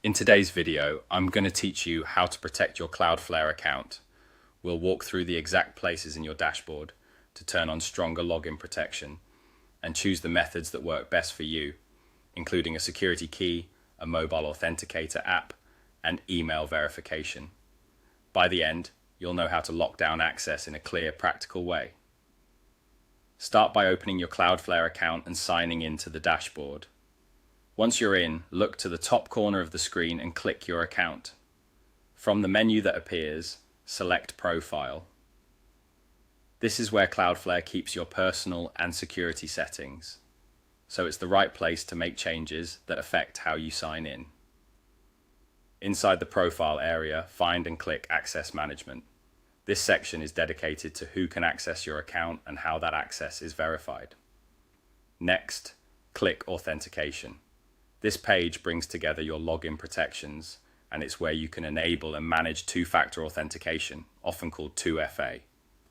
In today's video, I'm going to teach you how to protect your Cloudflare account. We'll walk through the exact places in your dashboard to turn on stronger login protection and choose the methods that work best for you, including a security key, a mobile authenticator app, and email verification. By the end, you'll know how to lock down access in a clear, practical way. Start by opening your Cloudflare account and signing into the dashboard. Once you're in, look to the top corner of the screen and click your account. From the menu that appears, select Profile. This is where Cloudflare keeps your personal and security settings, so it's the right place to make changes that affect how you sign in. Inside the Profile area, find and click Access Management. This section is dedicated to who can access your account and how that access is verified. Next, click Authentication. This page brings together your login protections, and it's where you can enable and manage two-factor authentication, often called 2FA.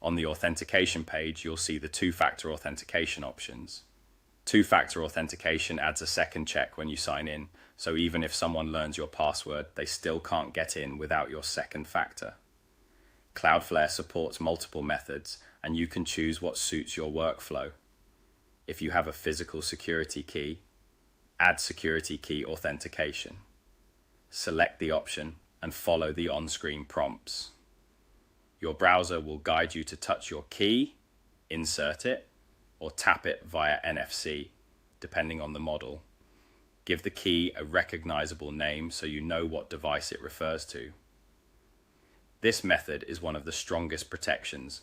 On the authentication page, you'll see the two-factor authentication options. Two-factor authentication adds a second check when you sign in, so even if someone learns your password, they still can't get in without your second factor. Cloudflare supports multiple methods, and you can choose what suits your workflow. If you have a physical security key, add security key authentication. Select the option and follow the on-screen prompts. Your browser will guide you to touch your key, insert it, or tap it via NFC, depending on the model. Give the key a recognizable name so you know what device it refers to. This method is one of the strongest protections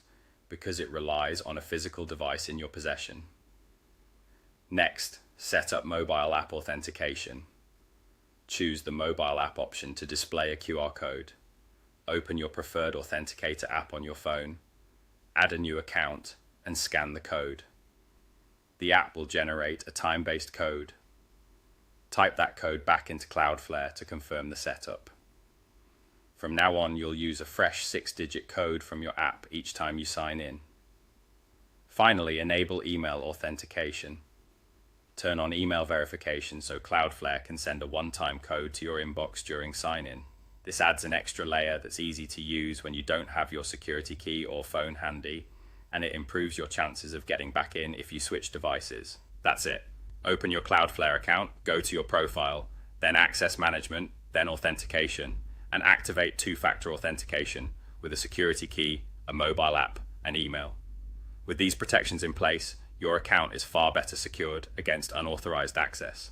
because it relies on a physical device in your possession. Next, set up mobile app authentication. Choose the mobile app option to display a QR code. Open your preferred authenticator app on your phone, add a new account, and scan the code. The app will generate a time-based code. Type that code back into Cloudflare to confirm the setup. From now on, you'll use a fresh 6-digit code from your app each time you sign in. Finally, enable email authentication. Turn on email verification so Cloudflare can send a one-time code to your inbox during sign-in. This adds an extra layer that's easy to use when you don't have your security key or phone handy, and it improves your chances of getting back in if you switch devices. That's it. Open your Cloudflare account, go to your profile, then Access Management, then Authentication, and activate two-factor authentication with a security key, a mobile app, and email. With these protections in place, your account is far better secured against unauthorized access.